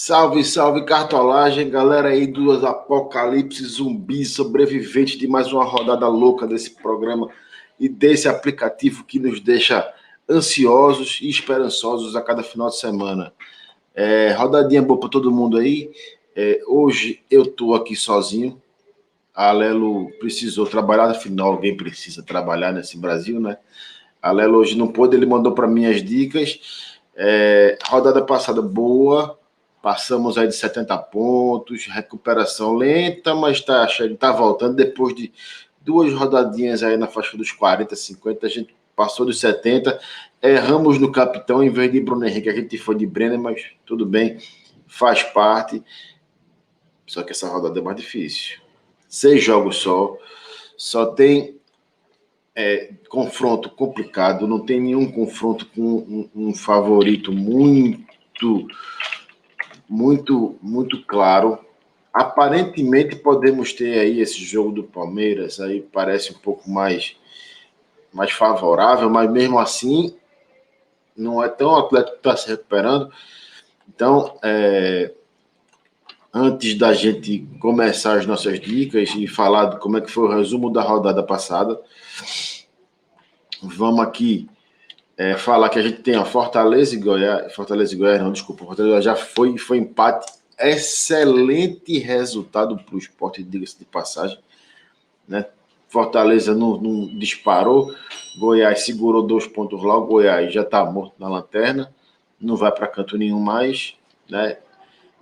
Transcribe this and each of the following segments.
Salve, salve, cartolagem, galera aí dos Apocalipse Zumbi, sobrevivente de mais uma rodada louca desse programa e desse aplicativo que nos deixa ansiosos e esperançosos a cada final de semana. Rodadinha boa para todo mundo aí. Hoje eu tô aqui sozinho. A Lelo precisou trabalhar, afinal alguém precisa trabalhar nesse Brasil, né? A Lelo hoje não pôde, ele mandou para mim as dicas. Rodada passada boa, passamos aí de 70 pontos, recuperação lenta, mas tá voltando. Depois de duas rodadinhas aí na faixa dos 40, 50, a gente passou dos 70. Erramos no capitão, em vez de Bruno Henrique, a gente foi de Brenner, mas tudo bem, faz parte. Só que essa rodada é mais difícil. 6 jogos só tem confronto complicado, não tem nenhum confronto com um favorito muito claro. Aparentemente podemos ter aí esse jogo do Palmeiras, aí parece um pouco mais favorável, mas mesmo assim não é tão atleta que está se recuperando. Então, antes da gente começar as nossas dicas e falar de como é que foi o resumo da rodada passada, vamos aqui falar que a gente tem a Fortaleza e Goiás. Fortaleza e Goiás, não, desculpa. Fortaleza já foi empate. Excelente resultado para o Sport, diga-se de passagem. Né? Fortaleza não disparou. Goiás segurou 2 pontos lá. O Goiás já está morto na lanterna. Não vai para canto nenhum mais. Né?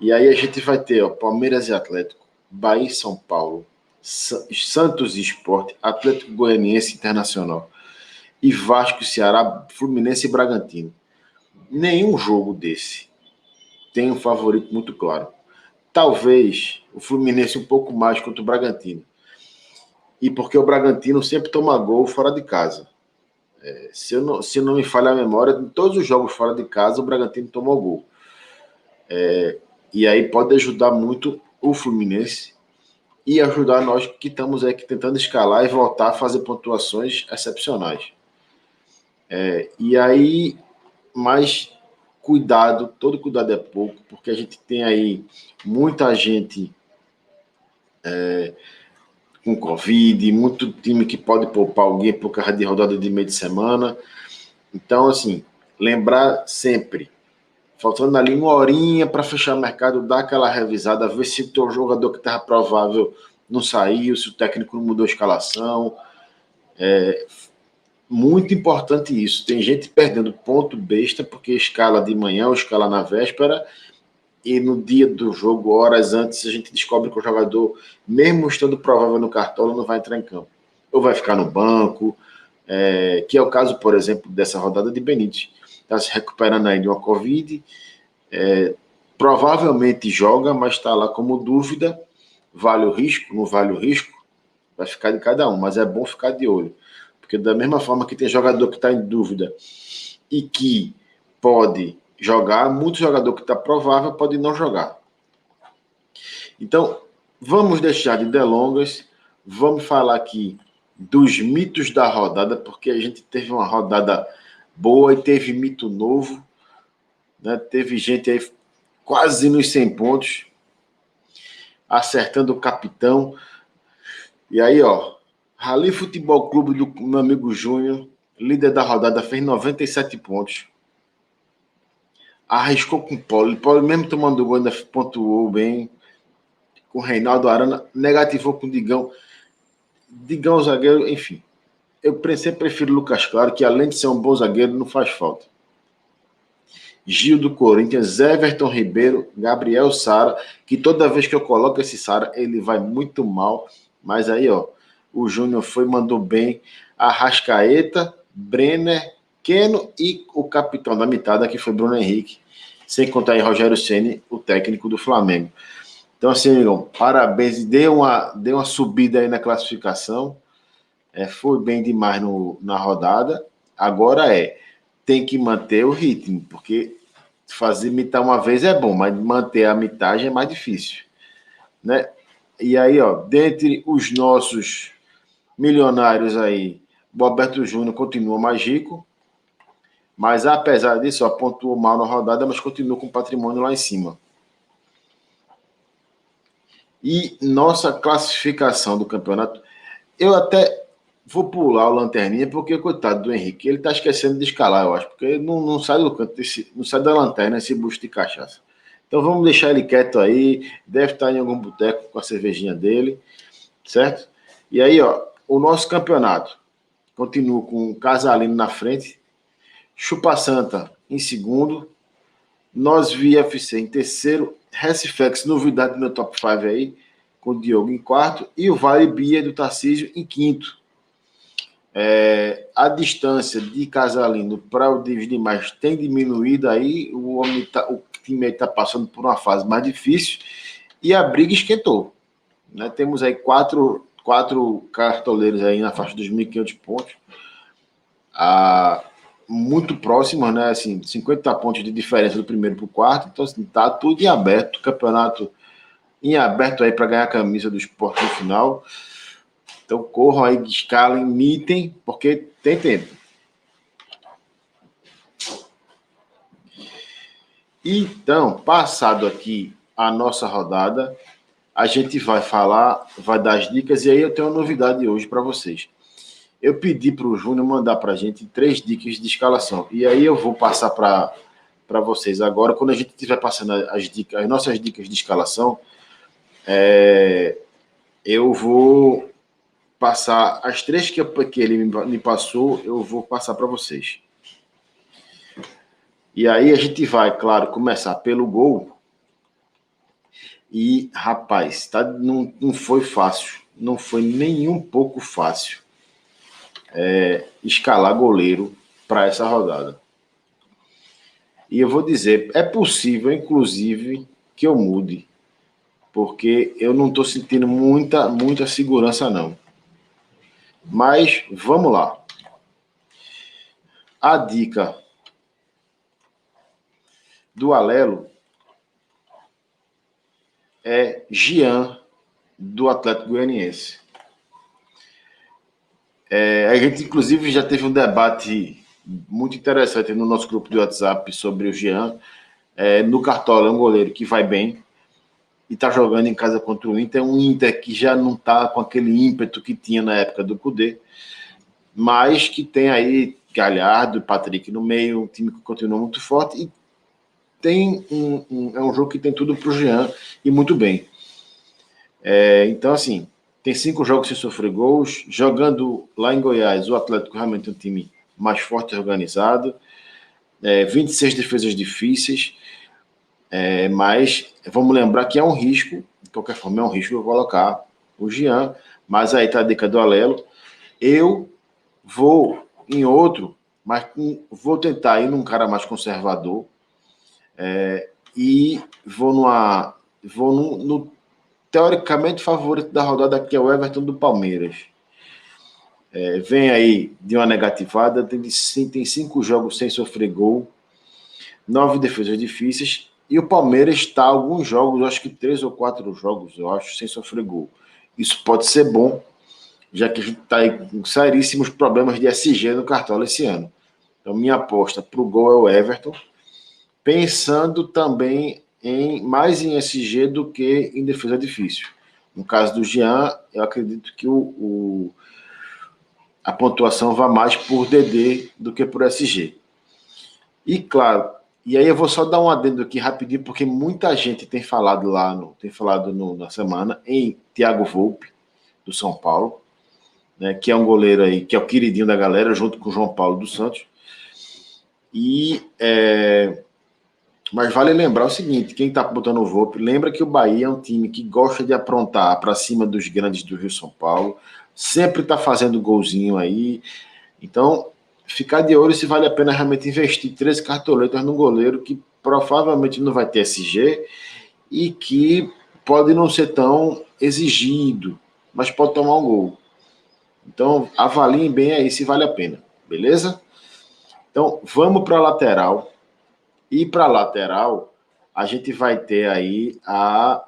E aí a gente vai ter Palmeiras e Atlético, Bahia e São Paulo, Santos e Sport, Atlético Goianiense Internacional. E Vasco, Ceará, Fluminense e Bragantino. Nenhum jogo desse tem um favorito muito claro. Talvez o Fluminense um pouco mais contra o Bragantino. E porque o Bragantino sempre toma gol fora de casa. Se não me falha a memória, em todos os jogos fora de casa, o Bragantino tomou gol. E aí pode ajudar muito o Fluminense e ajudar nós que estamos aqui tentando escalar e voltar a fazer pontuações excepcionais. E aí, mais cuidado, todo cuidado é pouco, porque a gente tem aí muita gente com Covid, muito time que pode poupar alguém por causa de rodada de meio de semana. Então, assim, lembrar sempre, faltando ali uma horinha para fechar o mercado, dar aquela revisada, ver se o teu jogador que estava provável não saiu, se o técnico não mudou a escalação. Muito importante isso. Tem gente perdendo ponto besta porque escala de manhã ou escala na véspera e no dia do jogo, horas antes, a gente descobre que o jogador, mesmo estando provável no cartola, não vai entrar em campo. Ou vai ficar no banco, que é o caso, por exemplo, dessa rodada de Benítez. Está se recuperando aí de uma Covid, provavelmente joga, mas está lá como dúvida, vale o risco, não vale o risco, vai ficar de cada um, mas é bom ficar de olho. Porque da mesma forma que tem jogador que está em dúvida e que pode jogar, muito jogador que está provável pode não jogar. Então, vamos deixar de delongas, vamos falar aqui dos mitos da rodada, porque a gente teve uma rodada boa e teve mito novo, né? Teve gente aí quase nos 100 pontos, acertando o capitão. E aí, Rally Futebol Clube do meu amigo Júnior, líder da rodada, fez 97 pontos. Arriscou com o Paulo mesmo tomando gol, ainda pontuou bem. Com o Reinaldo Arana, negativou com o Digão. Digão, zagueiro, enfim. Eu sempre prefiro o Lucas Claro, que além de ser um bom zagueiro, não faz falta. Gil do Corinthians, Everton Ribeiro, Gabriel Sara, que toda vez que eu coloco esse Sara, ele vai muito mal. Mas aí, o Júnior mandou bem. Arrascaeta, Brenner, Keno e o capitão da mitada, que foi Bruno Henrique. Sem contar aí Rogério Ceni, o técnico do Flamengo. Então, assim, amigão, parabéns. Deu uma subida aí na classificação. Foi bem demais na rodada. Agora tem que manter o ritmo, porque fazer mitar uma vez é bom, mas manter a mitagem é mais difícil. Né? E aí, dentre os nossos milionários aí, Roberto Júnior continua mais rico, mas apesar disso, pontuou mal na rodada, mas continua com patrimônio lá em cima. E nossa classificação do campeonato, eu até vou pular o Lanterninha, porque, coitado do Henrique, ele tá esquecendo de escalar, eu acho, porque ele não sai do canto, não sai da lanterna esse bucho de cachaça. Então vamos deixar ele quieto aí, deve estar em algum boteco com a cervejinha dele, certo? E aí, ó, o nosso campeonato continua com o Casalino na frente, Chupa Santa em segundo, Nós VFC em terceiro, Recifex, novidade do meu top 5 aí, com o Diogo em quarto, e o Vale Bia do Tarcísio em quinto. A distância de Casalino para o David Demais tem diminuído aí, o time está passando por uma fase mais difícil e a briga esquentou. Né? Temos aí quatro cartoleiros aí na faixa dos 1.500 pontos, muito próximos, né? Assim, 50 pontos de diferença do primeiro para o quarto, então assim, tá tudo em aberto, campeonato em aberto aí para ganhar a camisa do Sport no final. Então corram aí, escalem, mitem, porque tem tempo. Então, passado aqui a nossa rodada, a gente vai dar as dicas, e aí eu tenho uma novidade hoje para vocês. Eu pedi para o Júnior mandar para a gente 3 dicas de escalação, e aí eu vou passar para vocês agora, quando a gente estiver passando as nossas dicas de escalação, eu vou passar as 3 que ele me passou, eu vou passar para vocês. E aí a gente vai, claro, começar pelo gol. E, rapaz, não foi fácil. Não foi nem um pouco fácil escalar goleiro para essa rodada. E eu vou dizer, é possível, inclusive, que eu mude. Porque eu não estou sentindo muita segurança, não. Mas, vamos lá. A dica do Alelo é Jean, do Atlético Goianiense. A gente, inclusive, já teve um debate muito interessante no nosso grupo de WhatsApp sobre o Jean. No Cartola é um goleiro que vai bem e está jogando em casa contra o Inter. Um Inter que já não está com aquele ímpeto que tinha na época do Cudê, mas que tem aí Galhardo e Patrick no meio, um time que continua muito forte e tem é um jogo que tem tudo para o Jean e muito bem. Então, assim, tem 5 jogos sem sofrer gols. Jogando lá em Goiás, o Atlético realmente é um time mais forte e organizado. 26 defesas difíceis. Mas vamos lembrar que é um risco, de qualquer forma, é um risco eu colocar o Jean. Mas aí tá a dica do Alelo. Eu vou em outro, mas vou tentar ir num cara mais conservador. E vou no teoricamente favorito da rodada, que é o Everton do Palmeiras. Vem aí de uma negativada, tem 5 jogos sem sofrer gol, 9 defesas difíceis, e o Palmeiras está alguns jogos, acho que 3 ou 4 jogos, eu acho, sem sofrer gol. Isso pode ser bom, já que a gente está aí com seríssimos problemas de SG no Cartola esse ano. Então, minha aposta para o gol é o Everton, pensando também mais em SG do que em defesa difícil. No caso do Jean, eu acredito que a pontuação vá mais por DD do que por SG. E claro, e aí eu vou só dar um adendo aqui rapidinho, porque muita gente tem falado na semana em Thiago Volpe, do São Paulo, né, que é um goleiro aí, que é o queridinho da galera, junto com o João Paulo dos Santos. Mas vale lembrar o seguinte, quem está botando o Volpe, lembra que o Bahia é um time que gosta de aprontar para cima dos grandes do Rio São Paulo, sempre está fazendo golzinho aí. Então, ficar de olho se vale a pena realmente investir 13 cartoletas num goleiro que provavelmente não vai ter SG e que pode não ser tão exigido, mas pode tomar um gol. Então, avaliem bem aí se vale a pena, beleza? Então, vamos para a lateral. E para a lateral, a gente vai ter aí a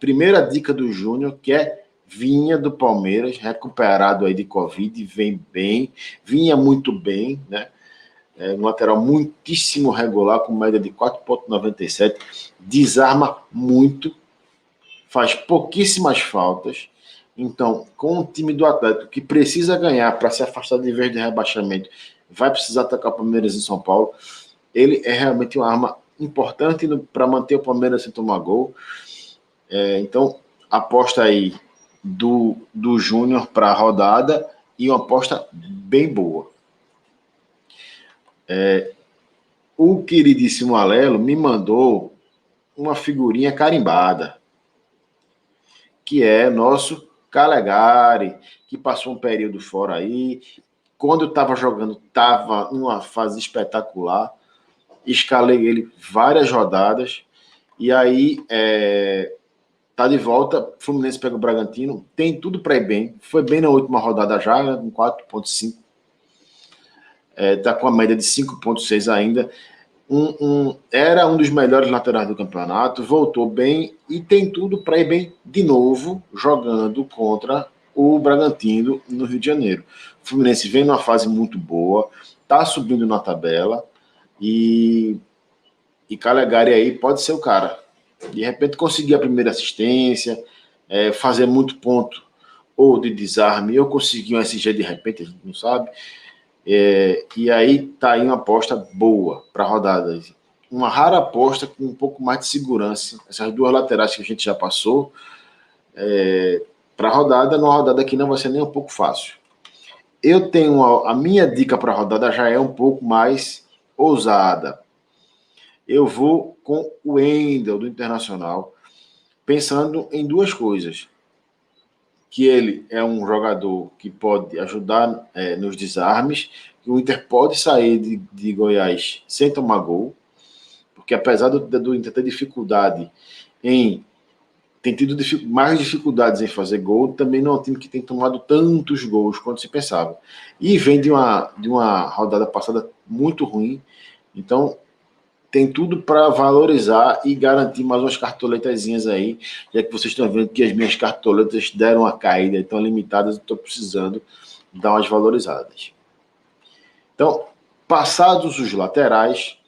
primeira dica do Júnior, que é Vinha do Palmeiras, recuperado aí de Covid, vem bem, vinha muito bem, né? Um lateral muitíssimo regular, com média de 4,97, desarma muito, faz pouquíssimas faltas. Então, com o time do Atlético, que precisa ganhar para se afastar de vez de rebaixamento, vai precisar atacar o Palmeiras em São Paulo. Ele é realmente uma arma importante para manter o Palmeiras sem tomar gol. Então, aposta aí do Júnior para a rodada e uma aposta bem boa. O queridíssimo Alelo me mandou uma figurinha carimbada, que é nosso Calegari, que passou um período fora aí. Quando eu estava jogando, estava numa fase espetacular. Escalei ele várias rodadas. E aí, tá de volta. Fluminense pega o Bragantino. Tem tudo para ir bem. Foi bem na última rodada já, né, com 4,5. Tá com a média de 5,6 ainda. Era um dos melhores laterais do campeonato, voltou bem e tem tudo para ir bem de novo, jogando contra o Bragantino no Rio de Janeiro. O Fluminense vem numa fase muito boa, está subindo na tabela e Calegari aí pode ser o cara. De repente conseguir a primeira assistência, fazer muito ponto ou de desarme, ou conseguir um SG de repente, a gente não sabe. E aí tá aí uma aposta boa para a rodada. Uma rara aposta com um pouco mais de segurança. Essas duas laterais que a gente já passou, para a rodada, numa rodada que não vai ser nem um pouco fácil. Eu tenho a minha dica para a rodada já é um pouco mais ousada. Eu vou com o Wendel do Internacional, pensando em duas coisas. Que ele é um jogador que pode ajudar nos desarmes, que o Inter pode sair de Goiás sem tomar gol, porque apesar do Inter ter dificuldade tem tido mais dificuldades em fazer gol, também não é um time que tem tomado tantos gols quanto se pensava. E vem de uma rodada passada muito ruim, então tem tudo para valorizar e garantir mais umas cartoletazinhas aí, já que vocês estão vendo que as minhas cartoletas deram uma caída, estão limitadas, estou precisando dar umas valorizadas. Então, passados os laterais,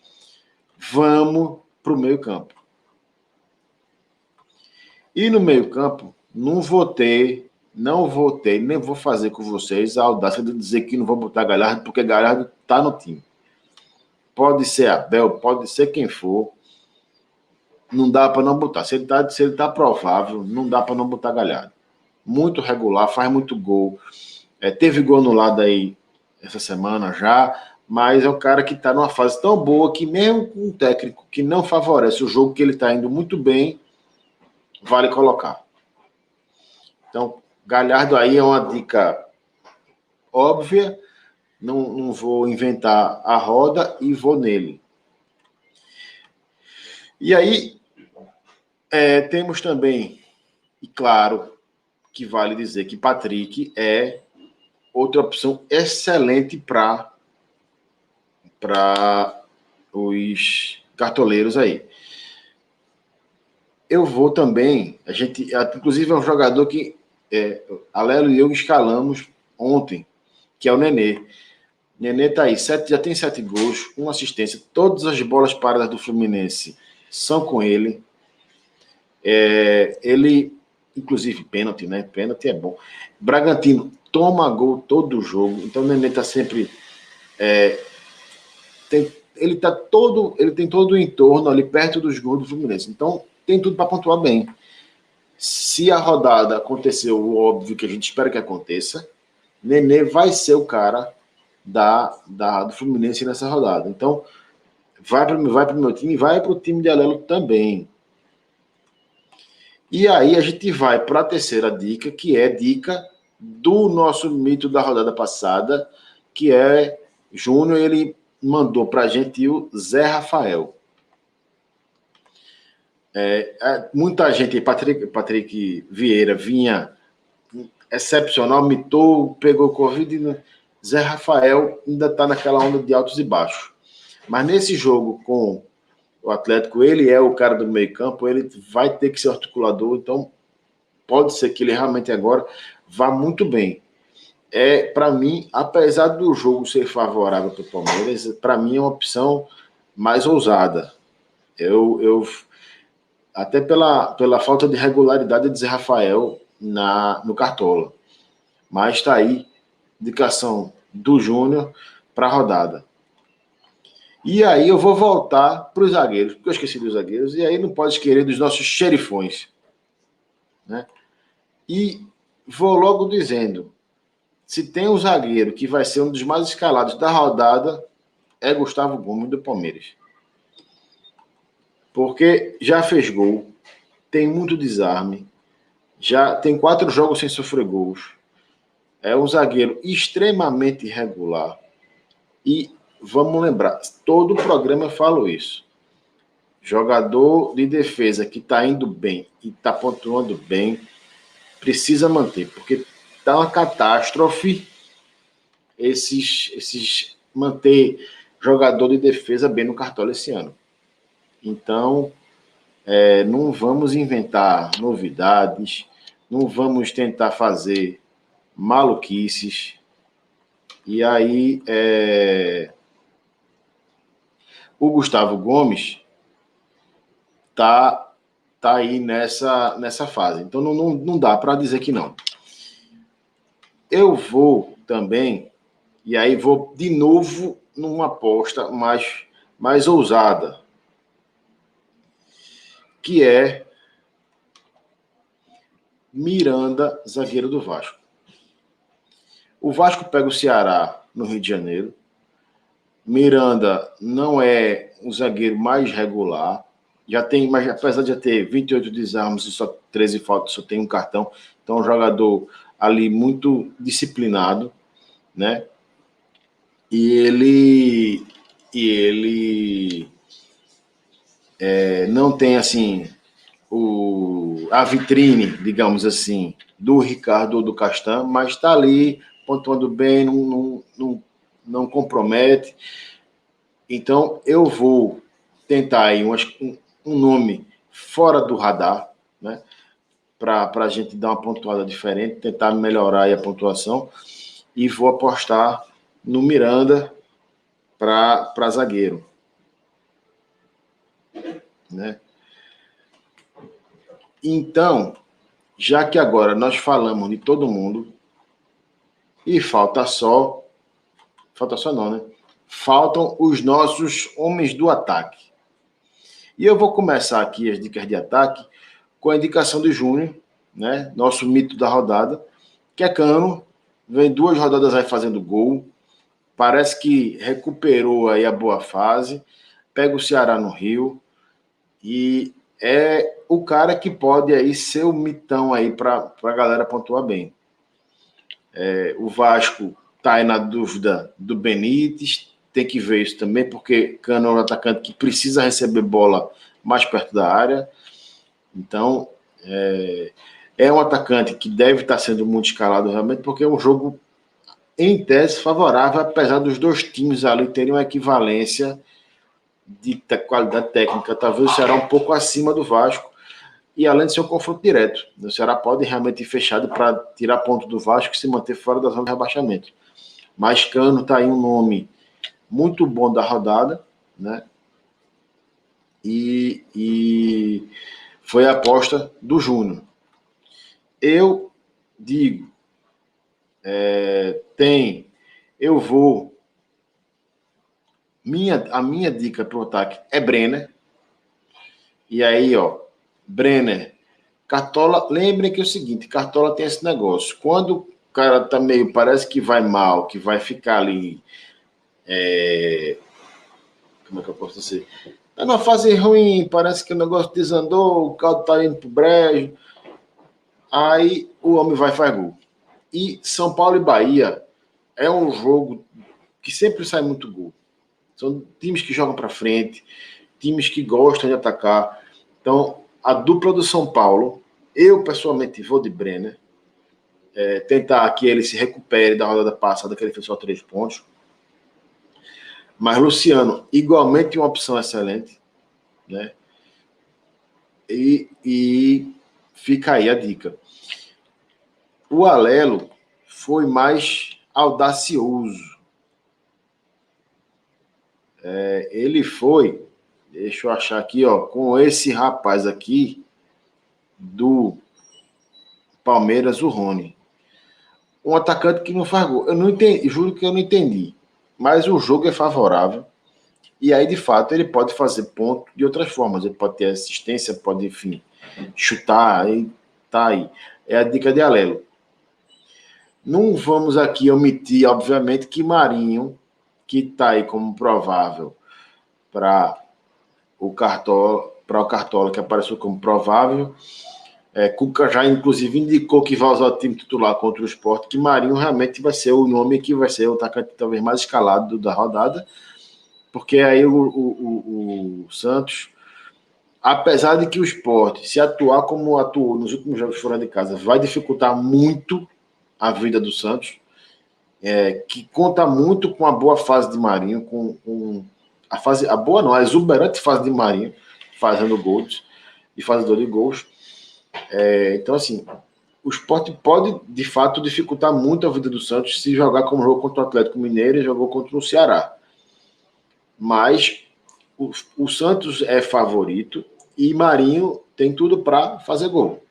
vamos para o meio campo. E no meio campo, não votei, nem vou fazer com vocês a audácia de dizer que não vou botar Galhardo, porque Galhardo está no time. Pode ser Abel, pode ser quem for. Não dá para não botar. Se ele tá provável, não dá para não botar Galhardo. Muito regular, faz muito gol. Teve gol anulado aí essa semana já, mas é um cara que está numa fase tão boa que mesmo com um técnico que não favorece o jogo, que ele está indo muito bem, vale colocar. Então, Galhardo aí é uma dica óbvia. Não vou inventar a roda e vou nele. E aí, temos também, e claro, que vale dizer que Patrick é outra opção excelente para os cartoleiros aí. Eu vou também, inclusive é um jogador que Alelo e eu escalamos ontem, que é o Nenê. Nenê tá aí, já tem 7 gols, 1 assistência, todas as bolas paradas do Fluminense são com ele. Ele, inclusive, pênalti, né? Pênalti é bom. Bragantino toma gol todo jogo, então o Nenê tá sempre. Ele tem todo o entorno ali perto dos gols do Fluminense. Então, tem tudo para pontuar bem. Se a rodada aconteceu o óbvio que a gente espera que aconteça, Nenê vai ser o cara do Fluminense nessa rodada. Então, vai para o meu time e vai para o time de Alelo também. E aí a gente vai para a terceira dica, que é dica do nosso mito da rodada passada, que é Júnior. Ele mandou para a gente o Zé Rafael. Muita gente, Patrick Vieira, vinha excepcional, mitou, pegou Covid. Zé Rafael ainda está naquela onda de altos e baixos. Mas nesse jogo com o Atlético, ele é o cara do meio campo, ele vai ter que ser articulador, então pode ser que ele realmente agora vá muito bem. Para mim, apesar do jogo ser favorável para o Palmeiras, para mim é uma opção mais ousada. até pela falta de regularidade de Zé Rafael no Cartola. Mas está aí, indicação do Júnior para a rodada. E aí eu vou voltar para os zagueiros, porque eu esqueci dos zagueiros, e aí não pode querer dos nossos xerifões. Né? E vou logo dizendo, se tem um zagueiro que vai ser um dos mais escalados da rodada, é Gustavo Gomes do Palmeiras. Porque já fez gol, tem muito desarme, já tem 4 jogos sem sofrer gols, é um zagueiro extremamente irregular. E vamos lembrar, todo o programa eu falo isso. Jogador de defesa que está indo bem e está pontuando bem, precisa manter, porque está uma catástrofe manter jogador de defesa bem no Cartola esse ano. Então, não vamos inventar novidades, não vamos tentar fazer maluquices. E aí, o Gustavo Gomes tá aí nessa fase. Então, não dá para dizer que não. Eu vou também, e aí vou de novo numa aposta mais ousada, que é Miranda, zagueiro do Vasco. O Vasco pega o Ceará no Rio de Janeiro. Miranda não é um zagueiro mais regular. Mas apesar de já ter 28 desarmes e só 13 faltas, só tem um cartão. Então, é um jogador ali muito disciplinado, né? E ele não tem, assim, a vitrine, digamos assim, do Ricardo ou do Castan, mas está ali, pontuando bem, não compromete. Então, eu vou tentar aí um nome fora do radar, né? Para a gente dar uma pontuada diferente, tentar melhorar aí a pontuação. E vou apostar no Miranda para zagueiro. Né? Então, já que agora nós falamos de todo mundo, e falta só não, né? Faltam os nossos homens do ataque. E eu vou começar aqui as dicas de ataque com a indicação de Júnior, né? Nosso mito da rodada, que é Cano, vem 2 rodadas aí fazendo gol, parece que recuperou aí a boa fase, pega o Ceará no Rio, e é o cara que pode aí ser o mitão aí para a galera pontuar bem. O Vasco está aí na dúvida do Benítez, tem que ver isso também, porque Cano é um atacante que precisa receber bola mais perto da área. Então, é um atacante que deve estar sendo muito escalado realmente, porque é um jogo, em tese, favorável, apesar dos 2 times ali terem uma equivalência de qualidade técnica. Talvez o Ceará um pouco acima do Vasco, e além de ser um confronto direto. O Ceará pode realmente ir fechado para tirar ponto do Vasco e se manter fora da zona de rebaixamento. Mas Cano está aí um nome muito bom da rodada, né? E foi a aposta do Júnior. Eu digo, eu vou. A minha dica para o ataque é Brenner. E aí, ó, Brenner, Cartola, lembrem que é o seguinte, Cartola tem esse negócio. Quando o cara tá meio, parece que vai mal, que vai ficar ali, como é que eu posso dizer? Tá numa fase ruim, parece que o negócio desandou, o caldo tá indo pro brejo. Aí o homem vai e faz gol. E São Paulo e Bahia é um jogo que sempre sai muito gol. São times que jogam para frente, times que gostam de atacar. Então, a dupla do São Paulo, eu pessoalmente vou de Brenner, tentar que ele se recupere da rodada passada, que ele fez só 3 pontos. Mas Luciano, igualmente uma opção excelente, né? E fica aí a dica. O Alelo foi mais audacioso. Ele foi Deixa eu achar aqui, ó, com esse rapaz aqui do Palmeiras, o Rony. Um atacante que não faz gol. Eu não entendi, juro que eu não entendi. Mas o jogo é favorável. E aí, de fato, ele pode fazer ponto de outras formas. Ele pode ter assistência, pode, enfim, chutar. Aí tá aí. É a dica de Alelo. Não vamos aqui omitir, obviamente, que Marinho, que está aí como provável para o Cartola, que apareceu como provável. Cuca já, inclusive, indicou que vai usar o time titular contra o Sport, que Marinho realmente vai ser o nome que vai ser o atacante talvez mais escalado da rodada, porque aí o Santos, apesar de que o Sport, se atuar como atuou nos últimos jogos fora de casa, vai dificultar muito a vida do Santos, que conta muito com a boa fase de Marinho, com a boa não, a exuberante fase de Marinho, fazendo gols e fazedor de gols. Então, assim, o Sport pode, de fato, dificultar muito a vida do Santos se jogar como jogou contra o Atlético Mineiro e jogou contra o Ceará. Mas o Santos é favorito e Marinho tem tudo para fazer gol.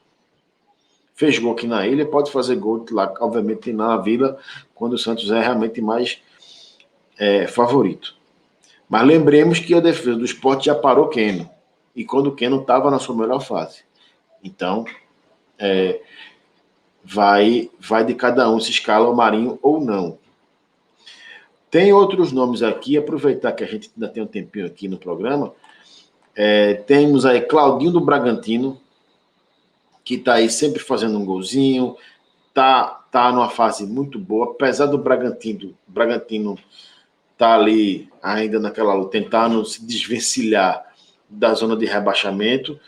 Fez gol aqui na Ilha, pode fazer gol lá, obviamente, na Vila, quando o Santos é realmente mais favorito. Mas lembremos que a defesa do Sport já parou Keno. E quando o Keno estava na sua melhor fase. Então, vai de cada um se escala o Marinho ou não. Tem outros nomes aqui, aproveitar que a gente ainda tem um tempinho aqui no programa. Temos aí Claudinho do Bragantino, que está aí sempre fazendo um golzinho, tá numa fase muito boa, apesar do Bragantino tá ali ainda naquela luta, tentando se desvencilhar da zona de rebaixamento.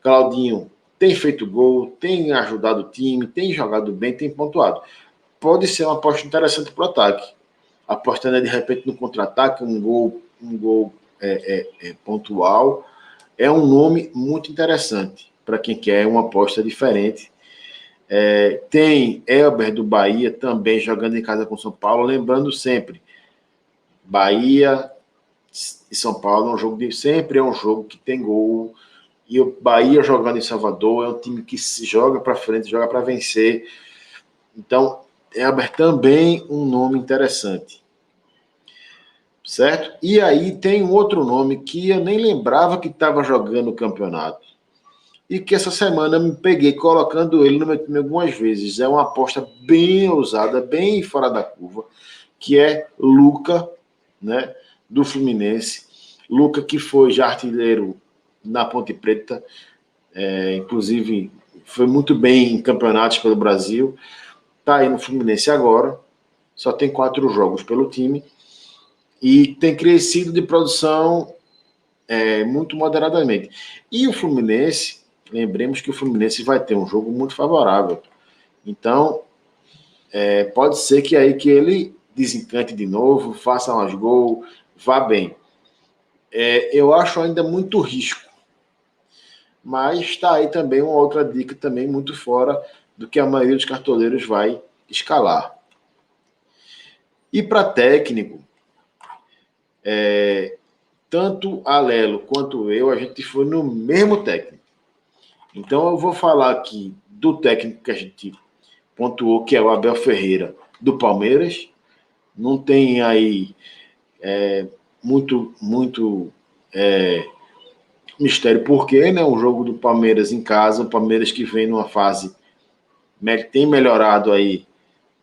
Claudinho tem feito gol, tem ajudado o time, tem jogado bem, tem pontuado. Pode ser uma aposta interessante para o ataque. Apostando de repente no contra-ataque, um gol pontual. É um nome muito interessante para quem quer uma aposta diferente. Tem Elber do Bahia também jogando em casa com São Paulo. Lembrando sempre, Bahia e São Paulo sempre é um jogo que tem gol. E o Bahia jogando em Salvador é um time que se joga para frente, joga para vencer. Então, Elber também um nome interessante. Certo? E aí tem um outro nome que eu nem lembrava que estava jogando o campeonato. E que essa semana me peguei colocando ele no meu time algumas vezes. É uma aposta bem ousada, bem fora da curva, que é Luca, né, do Fluminense. Luca que foi já artilheiro na Ponte Preta, inclusive foi muito bem em campeonatos pelo Brasil. Está aí no Fluminense agora, só tem 4 jogos pelo time e tem crescido de produção muito moderadamente. E o Fluminense, lembremos que o Fluminense vai ter um jogo muito favorável. Então, pode ser que aí que ele desencante de novo, faça mais gol, vá bem. Eu acho ainda muito risco. Mas está aí também uma outra dica também muito fora do que a maioria dos cartoleiros vai escalar. E para técnico, tanto Alelo quanto eu, a gente foi no mesmo técnico. Então eu vou falar aqui do técnico que a gente pontuou, que é o Abel Ferreira, do Palmeiras. Não tem aí muito mistério porque, né? O jogo do Palmeiras em casa, o Palmeiras que vem numa fase, tem melhorado aí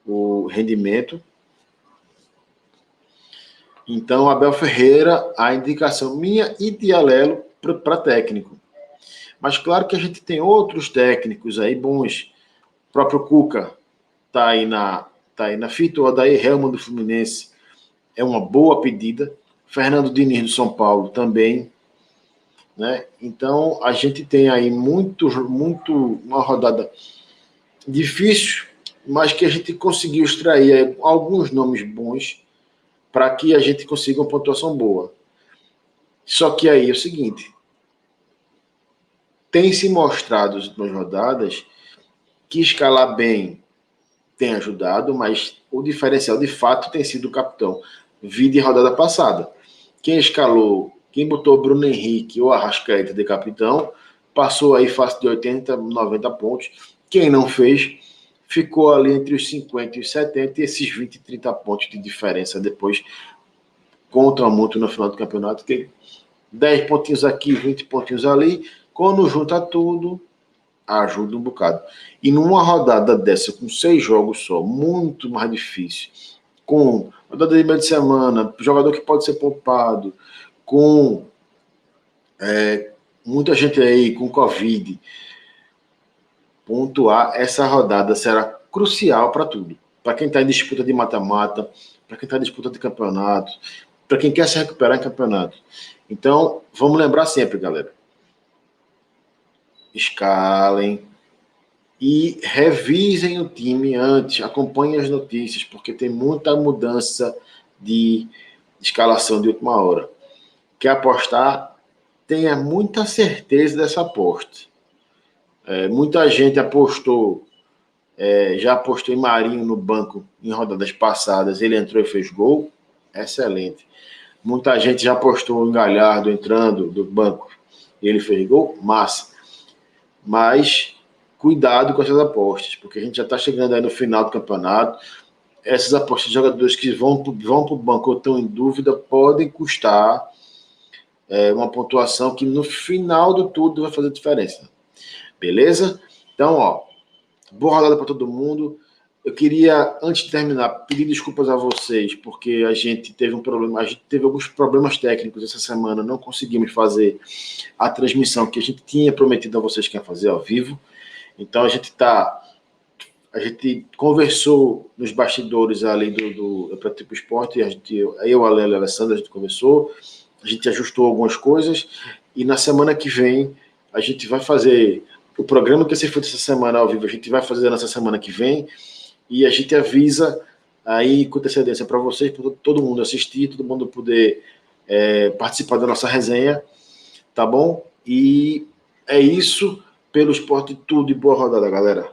o rendimento. Então, Abel Ferreira, a indicação minha e de Alelo para técnico. Mas claro que a gente tem outros técnicos aí bons. O próprio Cuca tá aí na fita. O Odair Helman do Fluminense é uma boa pedida. Fernando Diniz do São Paulo também. Né? Então, a gente tem aí uma rodada difícil, mas que a gente conseguiu extrair alguns nomes bons para que a gente consiga uma pontuação boa. Só que aí é o seguinte, tem se mostrado nas últimas rodadas que escalar bem tem ajudado, mas o diferencial de fato tem sido o capitão. Vi de rodada passada. Quem escalou Quem botou Bruno Henrique ou Arrascaeta de capitão, passou aí fácil de 80, 90 pontos. Quem não fez, ficou ali entre os 50 e os 70, e esses 20, 30 pontos de diferença depois contam muito no final do campeonato, que 10 pontinhos aqui, 20 pontinhos ali, quando junta tudo, ajuda um bocado. E numa rodada dessa, com 6 jogos só, muito mais difícil, com rodada de meio de semana, jogador que pode ser poupado, com muita gente aí com Covid, pontuar essa rodada será crucial para tudo. Para quem está em disputa de mata-mata, para quem está em disputa de campeonato, para quem quer se recuperar em campeonato. Então, vamos lembrar sempre, galera. Escalem e revisem o time antes, acompanhem as notícias, porque tem muita mudança de escalação de última hora. Quer apostar? Tenha muita certeza dessa aposta. Muita gente apostou, já apostou em Marinho no banco em rodadas passadas, ele entrou e fez gol, excelente. Muita gente já apostou em Galhardo entrando do banco e ele fez gol, massa. Mas cuidado com essas apostas, porque a gente já está chegando aí no final do campeonato. Essas apostas de jogadores que vão para o banco ou estão em dúvida podem custar uma pontuação que no final do tudo vai fazer diferença. Beleza? Então, ó, boa rodada para todo mundo. Eu queria, antes de terminar, pedir desculpas a vocês, porque a gente teve alguns problemas técnicos essa semana, não conseguimos fazer a transmissão que a gente tinha prometido a vocês que ia fazer ao vivo. Então a gente conversou nos bastidores ali do Pratipo Esporte, eu, a Lélia e a Alessandra, a gente conversou, a gente ajustou algumas coisas, e na semana que vem a gente vai fazer o programa que você fez essa semana ao vivo, a gente vai fazer nessa semana que vem, e a gente avisa aí com antecedência para vocês, para todo mundo assistir, todo mundo poder participar da nossa resenha, tá bom? E é isso, pelo esporte tudo, e boa rodada, galera.